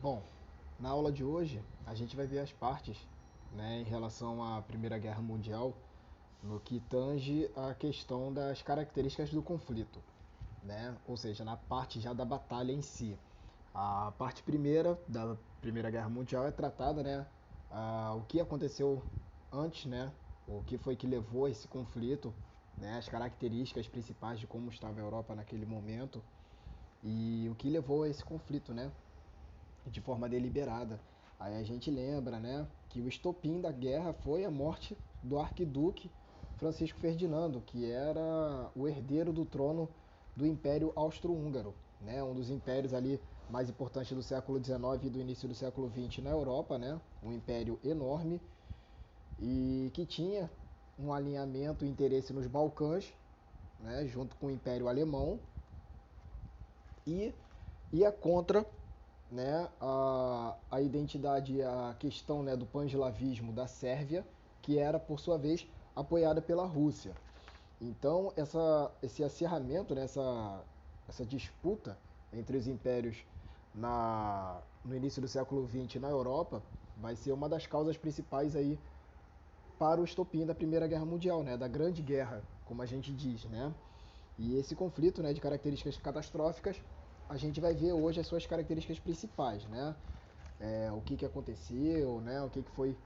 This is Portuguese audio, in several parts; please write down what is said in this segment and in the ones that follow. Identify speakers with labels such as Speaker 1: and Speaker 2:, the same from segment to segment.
Speaker 1: Bom, na aula de hoje a gente vai ver as partes, né, em relação à Primeira Guerra Mundial, no que tange a questão das características do conflito, né? Ou seja, na parte já da batalha em si. A parte primeira da Primeira Guerra Mundial é tratada, né, o que aconteceu antes, né, o que foi que levou a esse conflito, né, as características principais de como estava a Europa naquele momento e o que levou a esse conflito, né, de forma deliberada. Aí a gente lembra, né, que o estopim da guerra foi a morte do arquiduque Francisco Ferdinando, que era o herdeiro do trono do Império Austro-Húngaro, né, um dos impérios ali mais importantes do século XIX e do início do século XX na Europa, né, um império enorme e que tinha um alinhamento e interesse nos Balcãs, né, junto com o Império Alemão e ia contra, né, a identidade, a questão, né, do panslavismo da Sérvia, que era, por sua vez, apoiada pela Rússia. Então, esse acirramento, né, essa disputa entre os impérios no início do século XX na Europa vai ser uma das causas principais aí para o estopim da Primeira Guerra Mundial, né, da Grande Guerra, como a gente diz, né? E esse conflito, né, de características catastróficas, a gente vai ver hoje as suas características principais, né? O que aconteceu, né? O que foi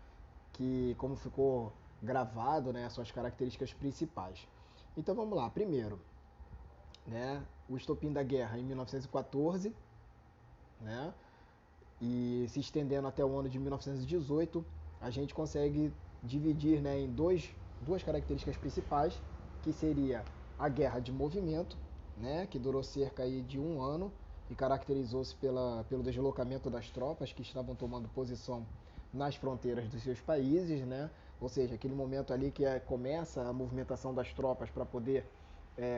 Speaker 1: como ficou gravado, né? As suas características principais. Então vamos lá. Primeiro, né? O estopim da guerra em 1914, né? E se estendendo até o ano de 1918, a gente consegue dividir, né, em duas características principais, que seria a guerra de movimento, né, que durou cerca aí de um ano e caracterizou-se pelo deslocamento das tropas que estavam tomando posição nas fronteiras dos seus países, né? Ou seja, aquele momento ali que começa a movimentação das tropas para poder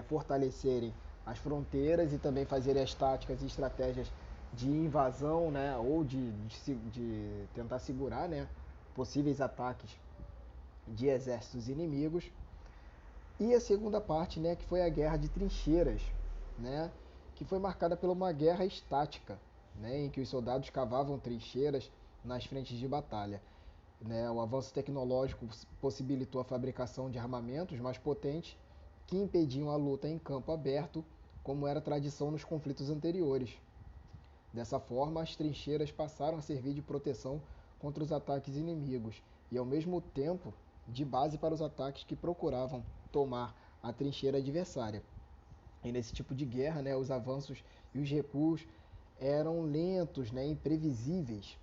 Speaker 1: fortalecerem as fronteiras e também fazerem as táticas e estratégias de invasão, né, ou de tentar segurar, né, possíveis ataques de exércitos inimigos. E a segunda parte, né, que foi a guerra de trincheiras, né, que foi marcada por uma guerra estática, né, em que os soldados cavavam trincheiras nas frentes de batalha. Né, o avanço tecnológico possibilitou a fabricação de armamentos mais potentes que impediam a luta em campo aberto, como era tradição nos conflitos anteriores. Dessa forma, as trincheiras passaram a servir de proteção contra os ataques inimigos e, ao mesmo tempo, de base para os ataques que procuravam tomar a trincheira adversária. E nesse tipo de guerra, né, os avanços e os recuos eram lentos, né, imprevisíveis.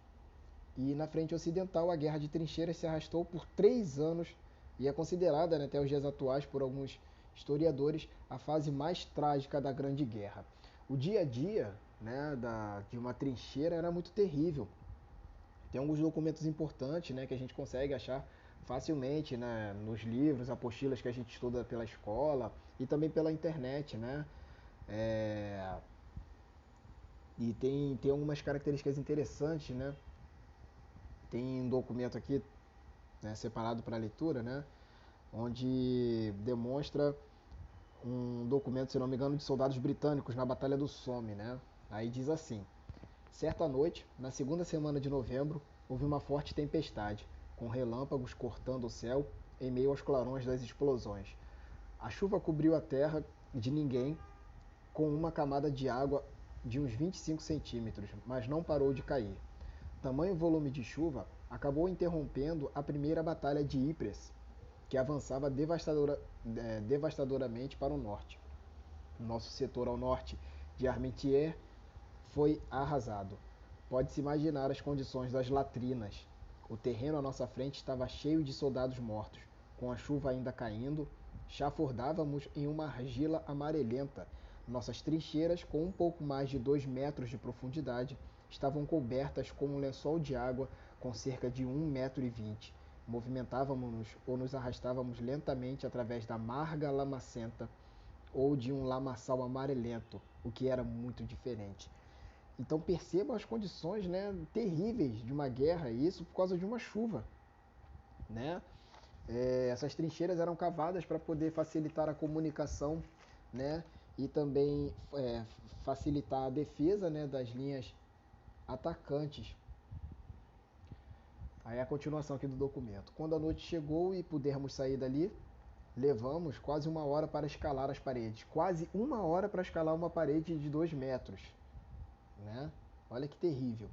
Speaker 1: E na frente ocidental, a guerra de trincheiras se arrastou por 3 anos e é considerada, né, até os dias atuais por alguns historiadores a fase mais trágica da Grande Guerra. O dia a dia, né, de uma trincheira era muito terrível. Tem alguns documentos importantes, né, que a gente consegue achar facilmente, né, nos livros, apostilas que a gente estuda pela escola e também pela internet, né? É, e tem algumas características interessantes, né? Tem um documento aqui, né, separado para leitura, né, onde demonstra um documento, se não me engano, de soldados britânicos na Batalha do Somme, né? Aí diz assim: certa noite, na segunda semana de novembro, houve uma forte tempestade, com relâmpagos cortando o céu em meio aos clarões das explosões. A chuva cobriu a terra de ninguém com uma camada de água de uns 25 centímetros, mas não parou de cair. Tamanho volume de chuva acabou interrompendo a primeira batalha de Ypres, que avançava devastadoramente para o norte. O nosso setor ao norte de Armentières foi arrasado. Pode-se imaginar as condições das latrinas. O terreno à nossa frente estava cheio de soldados mortos. Com a chuva ainda caindo, chafurdávamos em uma argila amarelenta. Nossas trincheiras, com um pouco mais de 2 metros de profundidade, estavam cobertas com um lençol de água com cerca de 1,20 m. Movimentávamos-nos ou nos arrastávamos lentamente através da marga lamacenta ou de um lamaçal amarelento, o que era muito diferente. Então percebam as condições, né, terríveis de uma guerra, e isso por causa de uma chuva. Né? Essas trincheiras eram cavadas para poder facilitar a comunicação, né, e também facilitar a defesa, né, das linhas atacantes. Aí a continuação aqui do documento. Quando a noite chegou e pudermos sair dali, levamos quase 1 hora para escalar as paredes. Quase 1 hora para escalar uma parede de 2 metros. Né? Olha que terrível.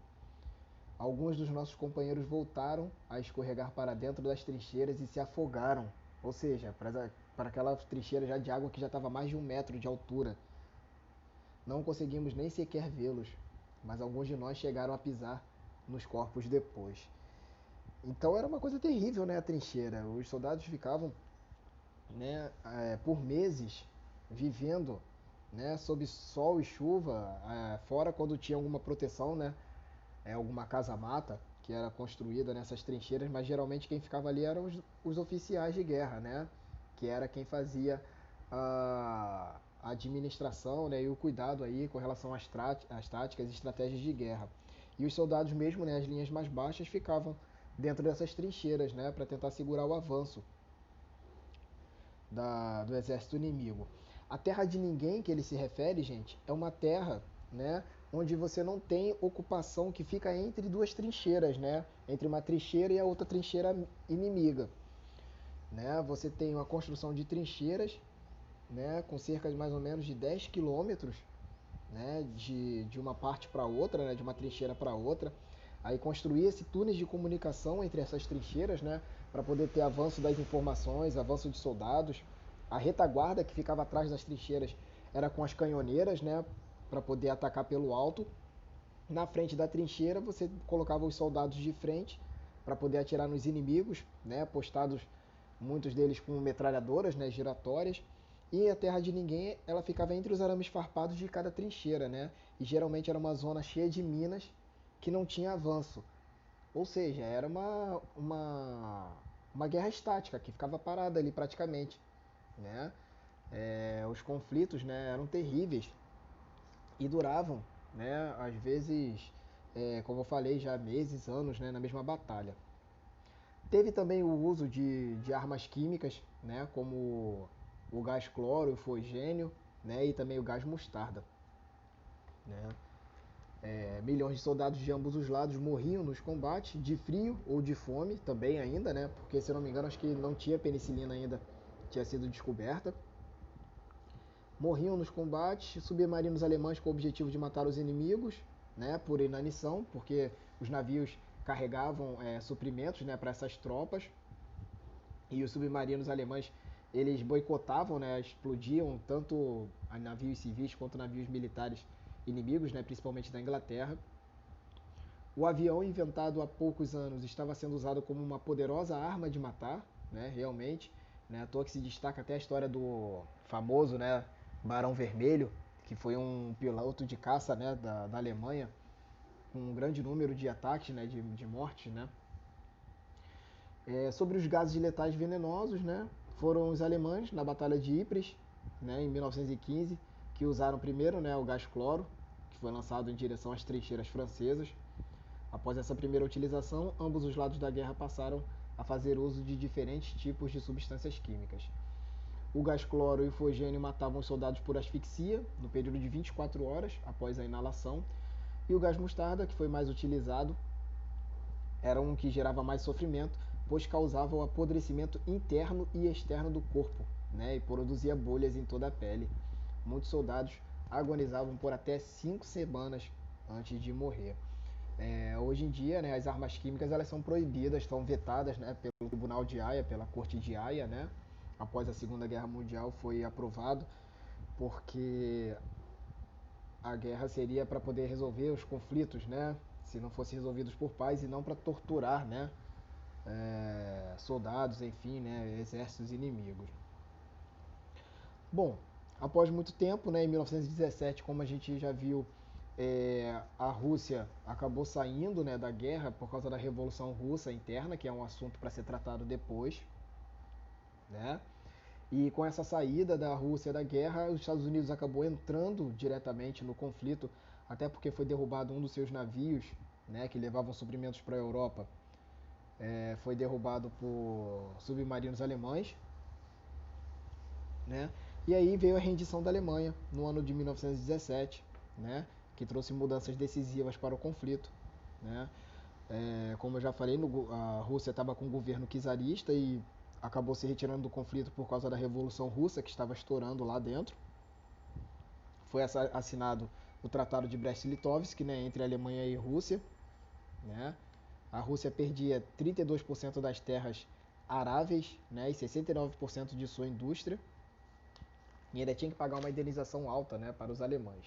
Speaker 1: Alguns dos nossos companheiros voltaram a escorregar para dentro das trincheiras e se afogaram. Ou seja, para aquela trincheira já de água que já estava a mais de 1 metro de altura. Não conseguimos nem sequer vê-los, mas alguns de nós chegaram a pisar nos corpos depois. Então era uma coisa terrível, né, a trincheira. Os soldados ficavam, né, por meses vivendo, né, sob sol e chuva, fora quando tinha alguma proteção, né, alguma casa-mata que era construída nessas trincheiras, mas geralmente quem ficava ali eram os oficiais de guerra, né, que era quem fazia a administração, né, e o cuidado aí com relação às táticas e estratégias de guerra. E os soldados mesmo, né, as linhas mais baixas, ficavam dentro dessas trincheiras, né, para tentar segurar o avanço do exército inimigo. A terra de ninguém que ele se refere, gente, é uma terra, né, onde você não tem ocupação, que fica entre duas trincheiras, né, entre uma trincheira e a outra trincheira inimiga. Né, você tem uma construção de trincheiras, né, com cerca de mais ou menos de 10 quilômetros, né, de uma parte para outra, né, de uma trincheira para outra. Aí construía-se túneis de comunicação entre essas trincheiras, né, para poder ter avanço das informações, avanço de soldados. A retaguarda que ficava atrás das trincheiras era com as canhoneiras, né, para poder atacar pelo alto. Na frente da trincheira você colocava os soldados de frente para poder atirar nos inimigos, né, postados muitos deles com metralhadoras, né, giratórias. E a terra de ninguém, ela ficava entre os arames farpados de cada trincheira, né? E geralmente era uma zona cheia de minas que não tinha avanço. Ou seja, era uma guerra estática que ficava parada ali praticamente, né? Os conflitos, né, eram terríveis e duravam, né, às vezes, como eu falei, já meses, anos, né, na mesma batalha. Teve também o uso de armas químicas, né, como o gás cloro, o fogênio, né, e também o gás mostarda. Né. Milhões de soldados de ambos os lados morriam nos combates, de frio ou de fome também ainda, né, porque se eu não me engano acho que não tinha penicilina ainda, tinha sido descoberta. Morriam nos combates, submarinos alemães com o objetivo de matar os inimigos, né, por inanição, porque os navios carregavam suprimentos, né, para essas tropas, e os submarinos alemães eles boicotavam, né, explodiam tanto a navios civis quanto navios militares inimigos, né, principalmente da Inglaterra. O avião, inventado há poucos anos, estava sendo usado como uma poderosa arma de matar, né, realmente. Né, à toa que se destaca até a história do famoso, né, Barão Vermelho, que foi um piloto de caça, né, da Alemanha, com um grande número de ataques, né, de mortes. Né. Sobre os gases letais venenosos, né, foram os alemães na Batalha de Ypres, né, em 1915, que usaram primeiro, né, o gás cloro, que foi lançado em direção às trincheiras francesas. Após essa primeira utilização, ambos os lados da guerra passaram a fazer uso de diferentes tipos de substâncias químicas. O gás cloro e o fogênio matavam os soldados por asfixia, no período de 24 horas após a inalação, e o gás mostarda, que foi mais utilizado, era um que gerava mais sofrimento, pois causava o apodrecimento interno e externo do corpo, né, e produzia bolhas em toda a pele. Muitos soldados agonizavam por até 5 semanas antes de morrer. Hoje em dia, né, as armas químicas elas são proibidas, são vetadas, né, pelo Tribunal de Haia, pela Corte de Haia, né, após a Segunda Guerra Mundial foi aprovado, porque a guerra seria para poder resolver os conflitos, né, se não fossem resolvidos por paz e não para torturar, né, soldados, enfim, né, exércitos inimigos. Bom, após muito tempo, né, em 1917, como a gente já viu, a Rússia acabou saindo, né, da guerra por causa da Revolução Russa interna, que é um assunto para ser tratado depois. Né? E com essa saída da Rússia da guerra, os Estados Unidos acabou entrando diretamente no conflito, até porque foi derrubado um dos seus navios, né, que levavam suprimentos para a Europa. Foi derrubado por submarinos alemães. Né? E aí veio a rendição da Alemanha no ano de 1917, né? que trouxe mudanças decisivas para o conflito, né? Como eu já falei, a Rússia estava com um governo czarista e acabou se retirando do conflito por causa da Revolução Russa que estava estourando lá dentro. Foi assinado o Tratado de Brest-Litovsk, né, entre a Alemanha e a Rússia, né? A Rússia perdia 32% das terras aráveis, né, e 69% de sua indústria, e ainda tinha que pagar uma indenização alta, né, para os alemães.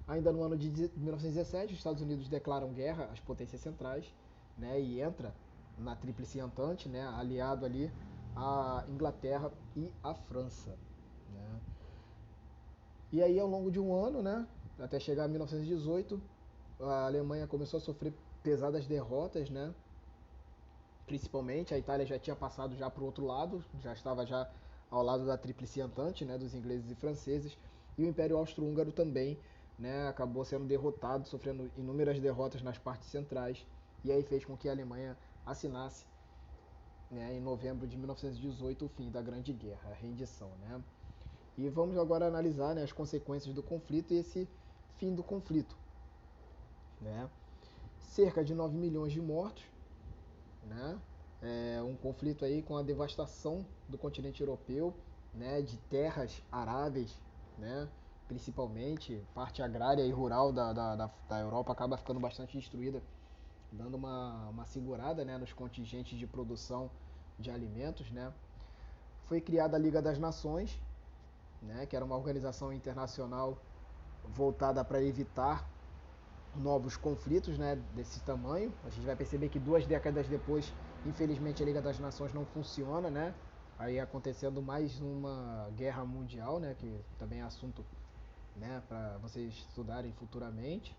Speaker 1: Ainda no ano de 1917, os Estados Unidos declaram guerra às potências centrais, né, e entra na Tríplice Entente, né, aliado ali à Inglaterra e à França, né. E aí, ao longo de um ano, né, até chegar a 1918, a Alemanha começou a sofrer pesadas derrotas, né, principalmente a Itália já tinha passado já para o outro lado, já estava já ao lado da Tríplice Entente, né, dos ingleses e franceses, e o Império Austro-Húngaro também, né, acabou sendo derrotado, sofrendo inúmeras derrotas nas partes centrais, e aí fez com que a Alemanha assinasse, né, em novembro de 1918 o fim da Grande Guerra, a rendição, né. E vamos agora analisar, né, as consequências do conflito e esse fim do conflito, né. Cerca de 9 milhões de mortos, né? Um conflito aí com a devastação do continente europeu, né? De terras aráveis, né? Principalmente, parte agrária e rural da Europa acaba ficando bastante destruída, dando uma segurada, né, nos contingentes de produção de alimentos, né? Foi criada a Liga das Nações, né, que era uma organização internacional voltada para evitar novos conflitos, né, desse tamanho. A gente vai perceber que 2 décadas depois, infelizmente, a Liga das Nações não funciona, né? Aí acontecendo mais uma guerra mundial, né, que também é assunto, né, para vocês estudarem futuramente.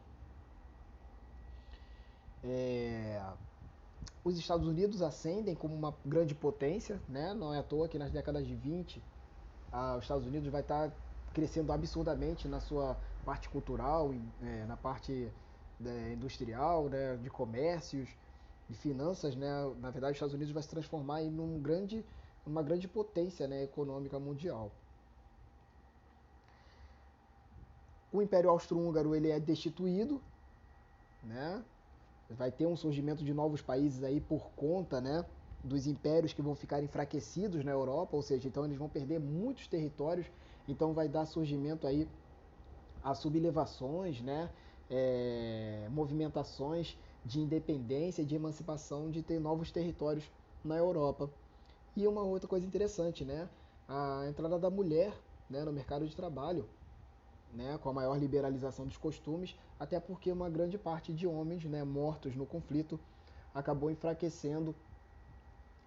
Speaker 1: Os Estados Unidos ascendem como uma grande potência, né? Não é à toa que nas décadas de 20 os Estados Unidos vai estar crescendo absurdamente na sua parte cultural, na parte industrial, né, de comércios, de finanças, né? Na verdade, os Estados Unidos vai se transformar em uma grande potência, né, econômica mundial. O Império Austro-Húngaro ele é destituído, né? Vai ter um surgimento de novos países aí por conta, né, dos impérios que vão ficar enfraquecidos na Europa, ou seja, então eles vão perder muitos territórios, então vai dar surgimento aí a sublevações, né, movimentações de independência, de emancipação, de ter novos territórios na Europa. E uma outra coisa interessante, né, a entrada da mulher, né, no mercado de trabalho, né, com a maior liberalização dos costumes, até porque uma grande parte de homens, né, mortos no conflito acabou enfraquecendo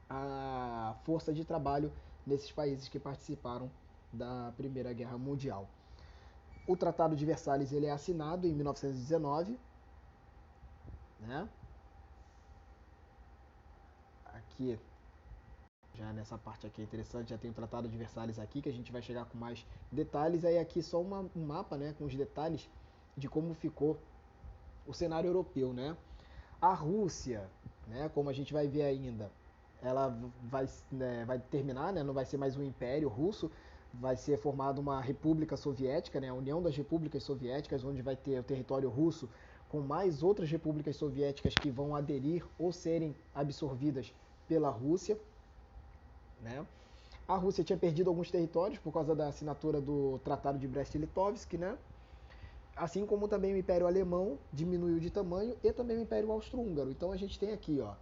Speaker 1: a força de trabalho nesses países que participaram da Primeira Guerra Mundial. O Tratado de Versalhes ele é assinado em 1919, né? Aqui, já nessa parte aqui é interessante, já tem o Tratado de Versalhes aqui, que a gente vai chegar com mais detalhes. Aí aqui só um mapa, né, com os detalhes de como ficou o cenário europeu, né? A Rússia, né, como a gente vai ver ainda, ela vai terminar, né, não vai ser mais um império russo, vai ser formada uma república soviética, né, a União das Repúblicas Soviéticas, onde vai ter o território russo com mais outras repúblicas soviéticas que vão aderir ou serem absorvidas pela Rússia, né? A Rússia tinha perdido alguns territórios por causa da assinatura do Tratado de Brest-Litovsk, né? Assim como também o Império Alemão diminuiu de tamanho e também o Império Austro-Húngaro. Então a gente tem aqui, ó,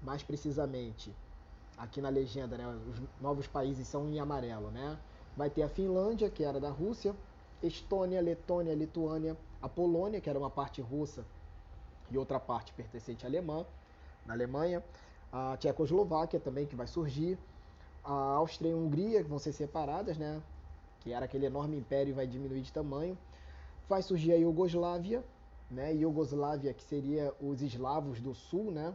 Speaker 1: mais precisamente, aqui na legenda, né, os novos países são em amarelo, né? Vai ter a Finlândia, que era da Rússia, Estônia, Letônia, Lituânia, a Polônia, que era uma parte russa e outra parte pertencente à na Alemanha, a Tchecoslováquia também, que vai surgir, a Áustria e a Hungria, que vão ser separadas, né? Que era aquele enorme império e vai diminuir de tamanho. Vai surgir a Iugoslávia, né? Iugoslávia, que seria os eslavos do sul, né?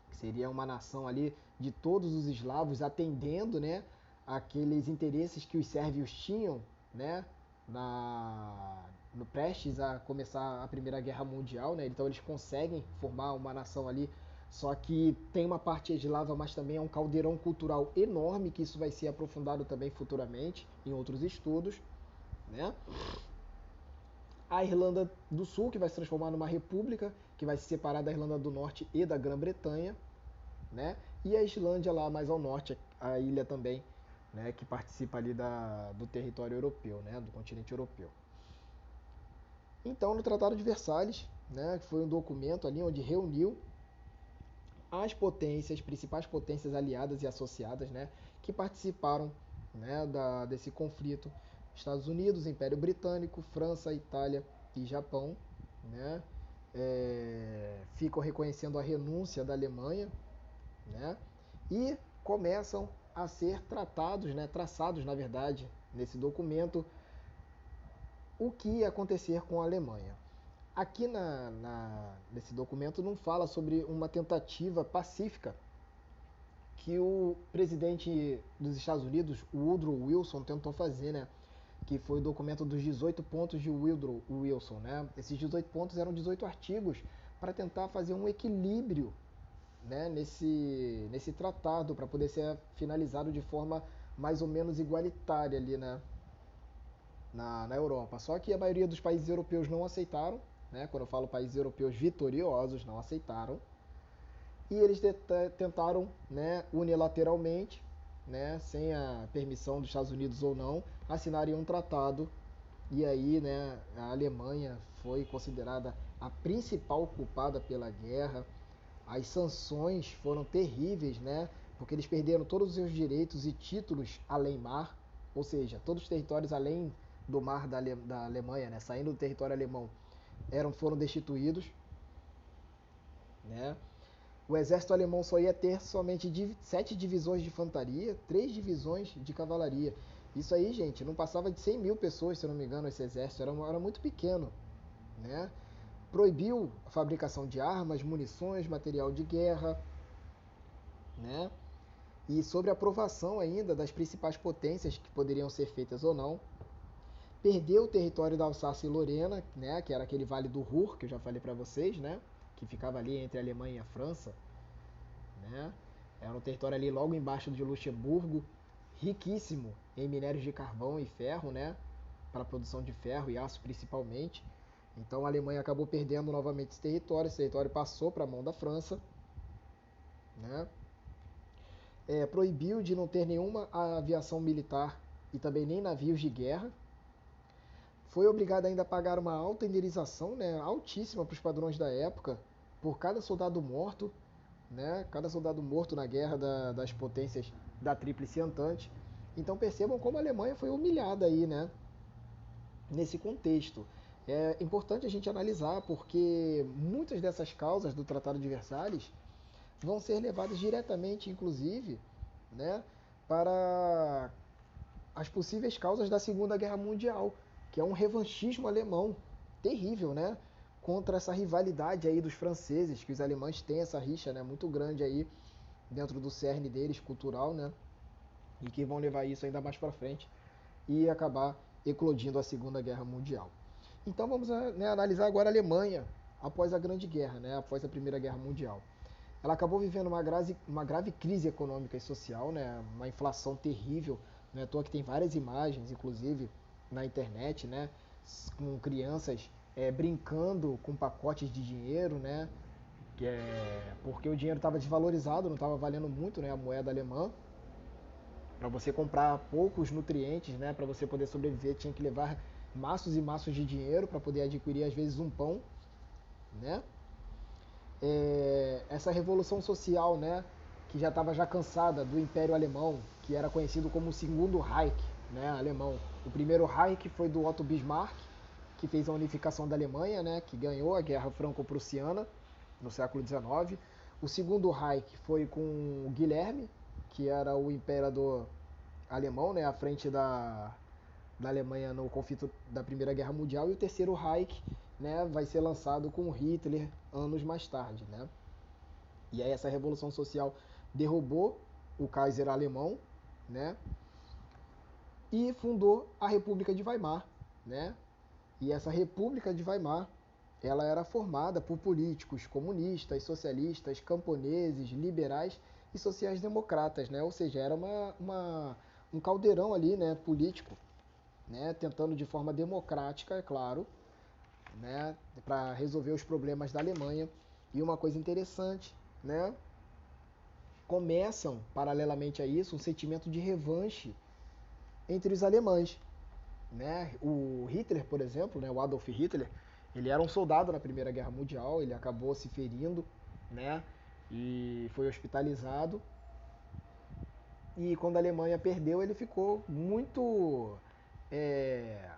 Speaker 1: Que seria uma nação ali de todos os eslavos atendendo, né, aqueles interesses que os sérvios tinham, né, no prestes a começar a Primeira Guerra Mundial, né? Então eles conseguem formar uma nação ali, só que tem uma parte eslava, mas também é um caldeirão cultural enorme, que isso vai ser aprofundado também futuramente em outros estudos, né? A Irlanda do Sul, que vai se transformar numa república, que vai se separar da Irlanda do Norte e da Grã-Bretanha, né? E a Islândia lá mais ao norte, a ilha também, né, que participa ali do território europeu, né, do continente europeu. Então, no Tratado de Versalhes, né, que foi um documento ali onde reuniu as potências, principais potências aliadas e associadas, né, que participaram, né, desse conflito. Estados Unidos, Império Britânico, França, Itália e Japão, né, ficam reconhecendo a renúncia da Alemanha, né, e começam a ser tratados, né, traçados, na verdade, nesse documento, o que ia acontecer com a Alemanha. Aqui nesse documento não fala sobre uma tentativa pacífica que o presidente dos Estados Unidos, o Woodrow Wilson, tentou fazer, né? Que foi o documento dos 18 pontos de Woodrow Wilson, né? Esses 18 pontos eram 18 artigos para tentar fazer um equilíbrio, né, nesse tratado, para poder ser finalizado de forma mais ou menos igualitária ali, né, na Europa. Só que a maioria dos países europeus não aceitaram, né? Quando eu falo países europeus vitoriosos, não aceitaram. E eles tentaram, né, unilateralmente, né, sem a permissão dos Estados Unidos ou não, assinarem um tratado. E aí, né, a Alemanha foi considerada a principal culpada pela guerra. As sanções foram terríveis, né, porque eles perderam todos os seus direitos e títulos além-mar, ou seja, todos os territórios além do mar da Alemanha, né, saindo do território alemão, foram destituídos, né? O exército alemão só ia ter somente 7 divisões de infantaria, 3 divisões de cavalaria. Isso aí, gente, não passava de 100 mil pessoas, se eu não me engano, esse exército era muito pequeno, né? Proibiu a fabricação de armas, munições, material de guerra, né? E sobre a aprovação ainda das principais potências que poderiam ser feitas ou não. Perdeu o território da Alsácia e Lorena, né, que era aquele vale do Ruhr, que eu já falei para vocês, né, que ficava ali entre a Alemanha e a França, né? Era um território ali logo embaixo de Luxemburgo, riquíssimo em minérios de carvão e ferro, né, para a produção de ferro e aço principalmente. Então a Alemanha acabou perdendo novamente esse território passou para a mão da França, né? Proibiu de não ter nenhuma aviação militar e também nem navios de guerra. Foi obrigado ainda a pagar uma alta indenização, né, altíssima para os padrões da época, por cada soldado morto, né, cada soldado morto na guerra das potências da Tríplice Entente. Então percebam como a Alemanha foi humilhada aí, né, nesse contexto. É importante a gente analisar porque muitas dessas causas do Tratado de Versalhes vão ser levadas diretamente, inclusive, né, para as possíveis causas da Segunda Guerra Mundial, que é um revanchismo alemão terrível, né, contra essa rivalidade aí dos franceses, que os alemães têm essa rixa, né, muito grande aí dentro do cerne deles, cultural, né, e que vão levar isso ainda mais para frente e acabar eclodindo a Segunda Guerra Mundial. Então vamos, né, analisar agora a Alemanha após a Grande Guerra, né, após a Primeira Guerra Mundial. Ela acabou vivendo uma grave crise econômica e social, né, uma inflação terrível. Não é à toa que tem várias imagens, inclusive na internet, né, com crianças brincando com pacotes de dinheiro, né, porque o dinheiro estava desvalorizado, não estava valendo muito, né, a moeda alemã. Para você comprar poucos nutrientes, né, para você poder sobreviver, tinha que levar maços e maços de dinheiro para poder adquirir às vezes um pão, né? Essa revolução social, né, que já estava já cansada do Império Alemão, que era conhecido como o Segundo Reich, né, alemão. O primeiro Reich foi do Otto Bismarck, que fez a unificação da Alemanha, né, que ganhou a Guerra Franco-Prussiana no século XIX. O segundo Reich foi com o Guilherme, que era o imperador alemão, né, à frente da Alemanha no conflito da Primeira Guerra Mundial. E o terceiro Reich, né, vai ser lançado com Hitler anos mais tarde, né? E aí essa revolução social derrubou o Kaiser alemão, né? E fundou a República de Weimar, né? E essa República de Weimar, ela era formada por políticos comunistas, socialistas, camponeses, liberais e sociais-democratas, né? Ou seja, era um caldeirão ali, né, político, né, tentando de forma democrática, é claro, né, para resolver os problemas da Alemanha. E uma coisa interessante, né, começam, paralelamente a isso, um sentimento de revanche entre os alemães. Né? O Hitler, por exemplo, né, o Adolf Hitler, ele era um soldado na Primeira Guerra Mundial, ele acabou se ferindo, né, e foi hospitalizado. E quando a Alemanha perdeu, ele ficou muito é,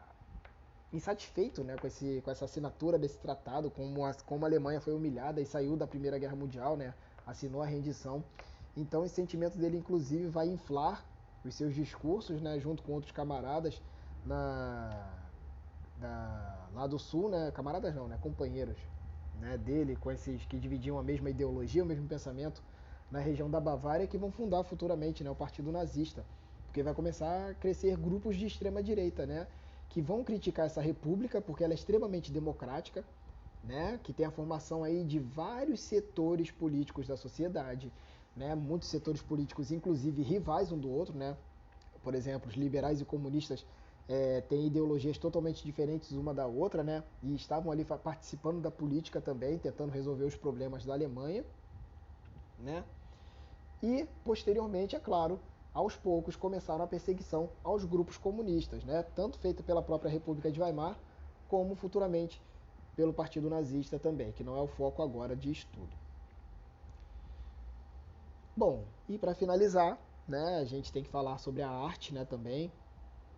Speaker 1: insatisfeito, né, com essa assinatura desse tratado, como a Alemanha foi humilhada e saiu da Primeira Guerra Mundial, né, assinou a rendição. Então esse sentimento dele, inclusive, vai inflar os seus discursos, né, junto com outros camaradas na, lá do sul, né, camaradas não, né, companheiros, né, dele, com esses que dividiam a mesma ideologia, o mesmo pensamento, na região da Bavária, que vão fundar futuramente, né, o Partido Nazista, porque vai começar a crescer grupos de extrema direita, né, que vão criticar essa república porque ela é extremamente democrática, né, que tem a formação aí de vários setores políticos da sociedade, né, muitos setores políticos, inclusive rivais um do outro, né, por exemplo, os liberais e comunistas têm ideologias totalmente diferentes uma da outra, né, e estavam ali participando da política também, tentando resolver os problemas da Alemanha, né, e posteriormente, é claro, aos poucos começaram a perseguição aos grupos comunistas, né, tanto feita pela própria República de Weimar, como futuramente pelo Partido Nazista também, que não é o foco agora de estudo. Bom, e para finalizar, né, a gente tem que falar sobre a arte, né, também,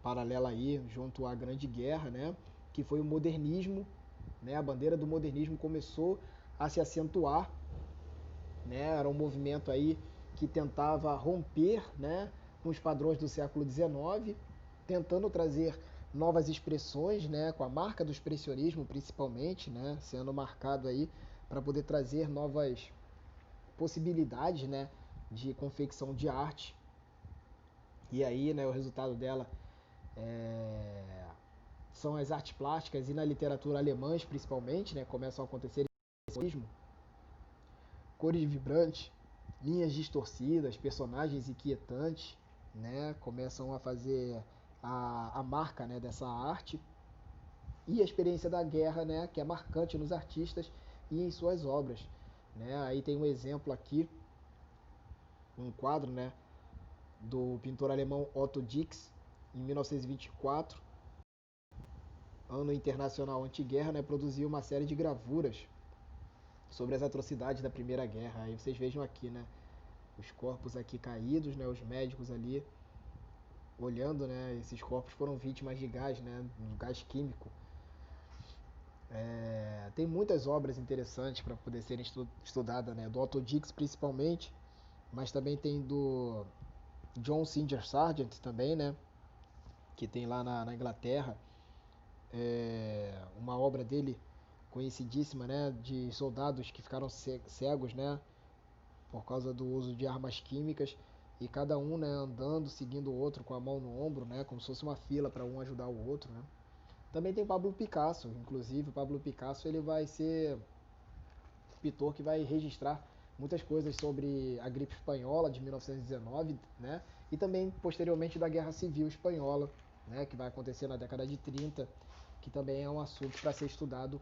Speaker 1: paralela aí, junto à Grande Guerra, né, que foi o modernismo, né, a bandeira do modernismo começou a se acentuar, né, era um movimento aí que tentava romper, né, com os padrões do século XIX, tentando trazer novas expressões, né, com a marca do expressionismo principalmente, né, sendo marcado aí para poder trazer novas possibilidades, né, de confecção de arte. E aí, né, o resultado dela são as artes plásticas e na literatura alemãs principalmente, né, começam a acontecer mesmo, cores vibrantes, linhas distorcidas, personagens inquietantes, né, começam a fazer a marca, né, dessa arte e a experiência da guerra, né, que é marcante nos artistas e em suas obras, né. Aí tem um exemplo aqui, um quadro, né, do pintor alemão Otto Dix, em 1924, ano internacional antiguerra, né, produziu uma série de gravuras sobre as atrocidades da Primeira Guerra. Aí vocês vejam aqui, né, os corpos aqui caídos, né, os médicos ali olhando, né, esses corpos foram vítimas de gás, né, um gás químico. Tem muitas obras interessantes para poder serem estudadas, né, do Otto Dix principalmente, mas também tem do John Singer Sargent também, né, que tem lá na Inglaterra, uma obra dele conhecidíssima, né, de soldados que ficaram cegos, né, por causa do uso de armas químicas e cada um, né, andando, seguindo o outro com a mão no ombro, né, como se fosse uma fila para um ajudar o outro, né. Também tem Pablo Picasso, inclusive o Pablo Picasso ele vai ser pintor que vai registrar muitas coisas sobre a gripe espanhola de 1919, né, e também posteriormente da Guerra Civil Espanhola, né, que vai acontecer na década de 30, que também é um assunto para ser estudado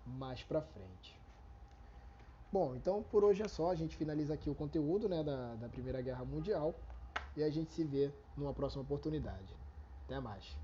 Speaker 1: mais para frente. Bom, então por hoje é só, a gente finaliza aqui o conteúdo, né, da Primeira Guerra Mundial e a gente se vê numa próxima oportunidade. Até mais.